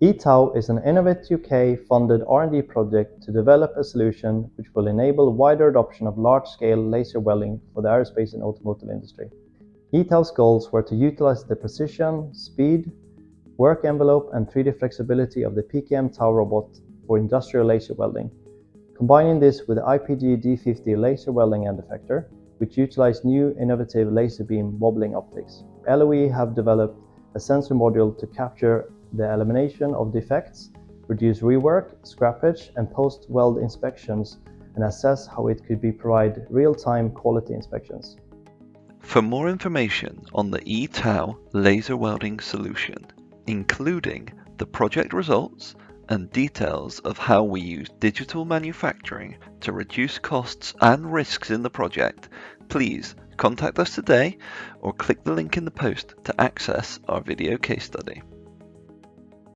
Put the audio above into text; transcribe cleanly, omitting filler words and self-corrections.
ETAU is an Innovate UK funded R&D project to develop a solution which will enable wider adoption of large-scale laser welding for the aerospace and automotive industry. ETAU's goals were to utilize the precision, speed, work envelope and 3D flexibility of the PKM TAU robot for industrial laser welding, combining this with the IPG D50 laser welding end effector, which utilize new innovative laser beam wobbling optics. LOE have developed a sensor module to capture the elimination of defects, reduce rework, scrappage, and post-weld inspections, and assess how it could provide real-time quality inspections. For more information on the ETAU laser welding solution, including the project results and details of how we use digital manufacturing to reduce costs and risks in the project, please contact us today or click the link in the post to access our video case study.